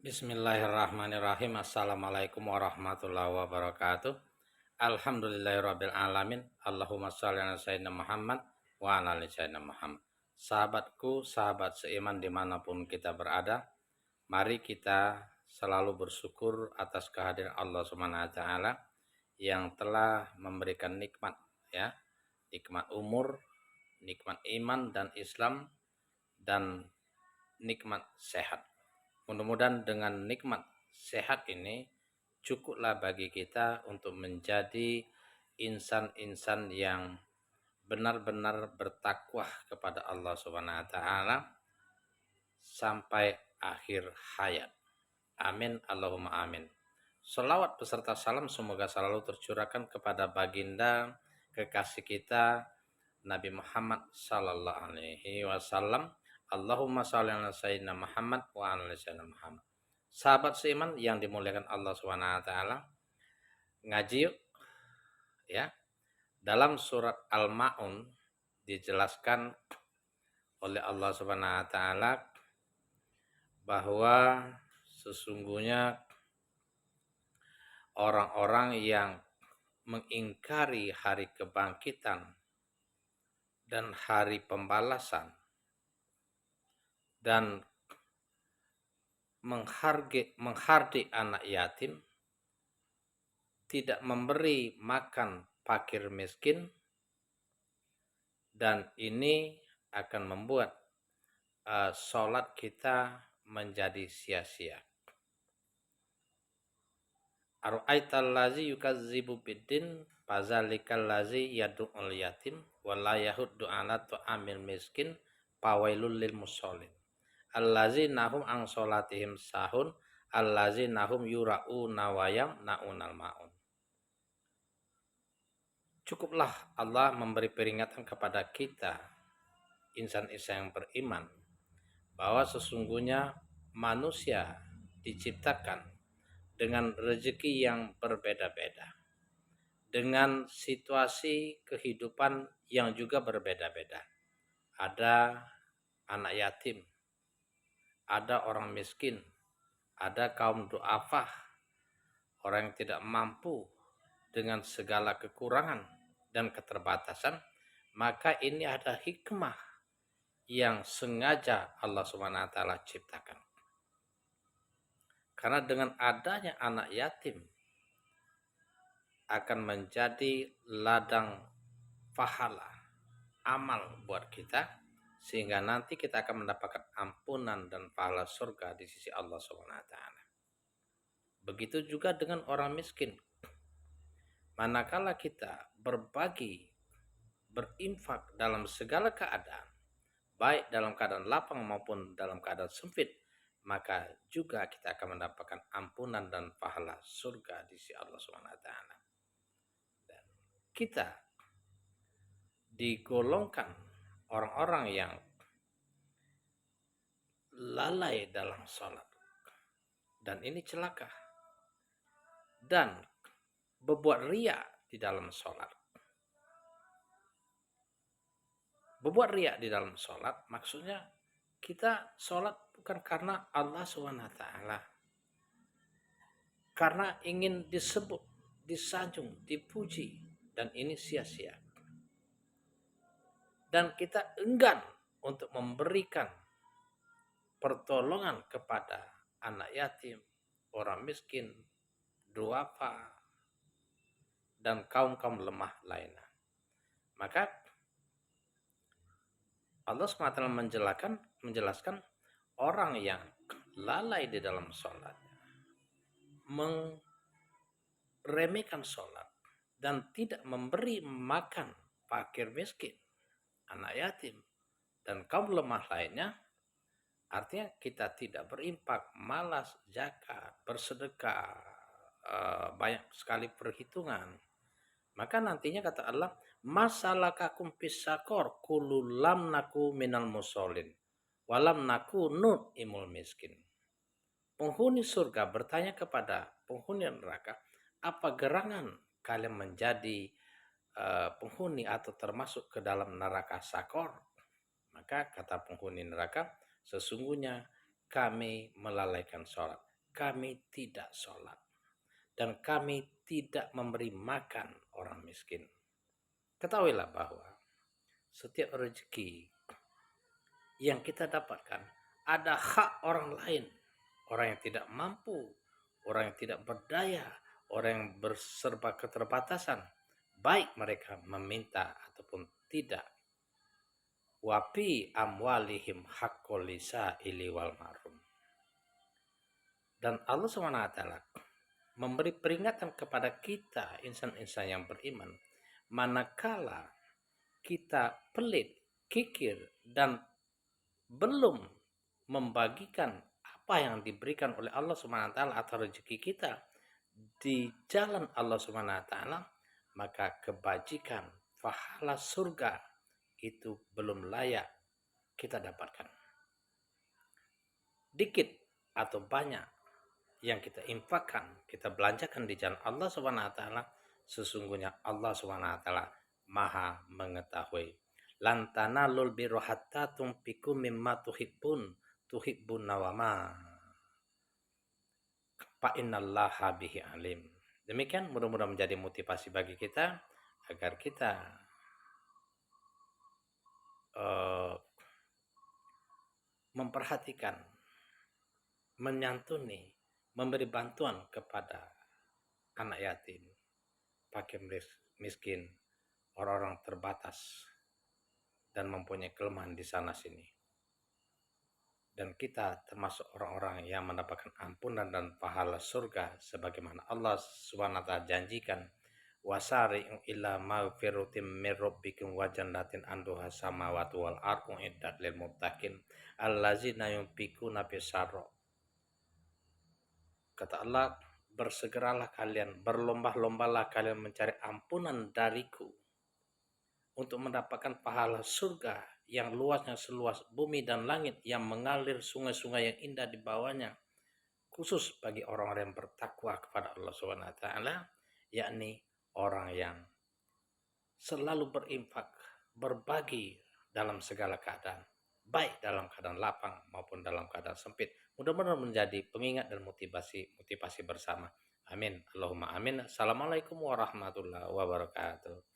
Bismillahirrahmanirrahim. Assalamualaikum warahmatullahi wabarakatuh. Alhamdulillahirabbil alamin. Allahumma shalli ala sayyidina Muhammad wa ala ali sayyidina Muhammad. Sahabatku, sahabat seiman dimanapun kita berada, mari kita selalu bersyukur atas kehadiran Allah Subhanahu wa taala yang telah memberikan nikmat, ya, nikmat umur, nikmat iman dan Islam, dan nikmat sehat. Mudah-mudahan dengan nikmat sehat ini cukuplah bagi kita untuk menjadi insan-insan yang benar-benar bertakwa kepada Allah Subhanahu wa taala sampai akhir hayat. Amin Allahumma amin. Shalawat beserta salam semoga selalu tercurahkan kepada baginda kekasih kita Nabi Muhammad sallallahu alaihi wasallam. Allahumma shalli ala sayyidina Muhammad wa ala sayyidina Muhammad. Sahabat seiman yang dimuliakan Allah Subhanahu wa taala, ngaji yuk, ya. Dalam surat Al-Maun dijelaskan oleh Allah Subhanahu wa taala bahwa sesungguhnya orang-orang yang mengingkari hari kebangkitan dan hari pembalasan dan menghardik anak yatim, tidak memberi makan fakir miskin, dan ini akan membuat sholat kita menjadi sia-sia. Ara'aital ladzi yukazzibu biddin fazalikal ladzi yad'ul yatim wa la yahuddu 'ala ta'amil miskin fawailul lil musallin allazina hum an sholatihim sahun allazina hum yura'una wa yamna'unal ma'un. Cukuplah Allah memberi peringatan kepada kita, insan-insan yang beriman, bahwa sesungguhnya manusia diciptakan dengan rezeki yang berbeda-beda, dengan situasi kehidupan yang juga berbeda-beda. Ada anak yatim, ada orang miskin, ada kaum du'afah, orang yang tidak mampu dengan segala kekurangan dan keterbatasan. Maka ini ada hikmah yang sengaja Allah Subhanahu wa taala ciptakan. Karena dengan adanya anak yatim akan menjadi ladang pahala amal buat kita, sehingga nanti kita akan mendapatkan ampunan dan pahala surga di sisi Allah Subhanahu wa taala. Begitu juga dengan orang miskin. Manakala kita berbagi, berinfak dalam segala keadaan, baik dalam keadaan lapang maupun dalam keadaan sempit, maka juga kita akan mendapatkan ampunan dan pahala surga di sisi Allah Subhanahu wa taala. Dan kita digolongkan orang-orang yang lalai dalam sholat, dan ini celaka, dan berbuat riya di dalam sholat. Berbuat riya di dalam sholat maksudnya kita sholat bukan karena Allah SWT, karena ingin disebut, disanjung, dipuji, dan ini sia-sia. Dan kita enggan untuk memberikan pertolongan kepada anak yatim, orang miskin, duafa, dan kaum-kaum lemah lainnya. Maka Allah SWT menjelaskan orang yang lalai di dalam sholat, meremehkan sholat, dan tidak memberi makan fakir miskin, anak yatim, dan kaum lemah lainnya, artinya kita tidak berimpak, malas, zakat, bersedekah, banyak sekali perhitungan. Maka nantinya kata Allah, masalakakum pisakor kululam naku minal musolin walam naku nun imul miskin. Penghuni surga bertanya kepada penghuni neraka, apa gerangan kalian menjadi penghuni atau termasuk ke dalam neraka sakor? Maka kata penghuni neraka, sesungguhnya kami melalaikan sholat, kami tidak sholat, dan kami tidak memberi makan orang miskin. Ketahuilah bahwa setiap rezeki yang kita dapatkan ada hak orang lain, orang yang tidak mampu, orang yang tidak berdaya, orang yang berserba keterbatasan, baik mereka meminta ataupun tidak. Wapi amwalihim haqqul lisaili wal marum. Dan Allah SWT memberi peringatan kepada kita insan-insan yang beriman, manakala kita pelit, kikir, dan belum membagikan apa yang diberikan oleh Allah SWT atau rezeki kita di jalan Allah SWT, maka kebajikan, pahala surga itu belum layak kita dapatkan. Dikit atau banyak yang kita infakkan, kita belanjakan di jalan Allah SWT, sesungguhnya Allah SWT Maha mengetahui. Lan tanalul birra hatta tunfiqu mimma tuhibbun nawama. Fa innallaha bihi alim. Demikian mudah-mudahan menjadi motivasi bagi kita agar kita memperhatikan, menyantuni, memberi bantuan kepada anak yatim, fakir miskin, orang-orang terbatas, dan mempunyai kelemahan di sana sini. Dan kita termasuk orang-orang yang mendapatkan ampunan dan pahala surga sebagaimana Allah SWT janjikan, wasari'u ila maghfiratin min rabbikum wa jannatin anduha samawati wal ardu iddat lil muttaqin allazina yunfiquna bisarra. Kata Allah, bersegeralah kalian, berlomba-lombalah kalian mencari ampunan dariku untuk mendapatkan pahala surga yang luasnya seluas bumi dan langit, yang mengalir sungai-sungai yang indah di bawahnya, khusus bagi orang-orang yang bertakwa kepada Allah SWT, yakni orang yang selalu berinfak, berbagi dalam segala keadaan, baik dalam keadaan lapang maupun dalam keadaan sempit. Mudah-mudahan menjadi pengingat dan motivasi bersama. Amin. Allahumma amin. Assalamualaikum warahmatullahi wabarakatuh.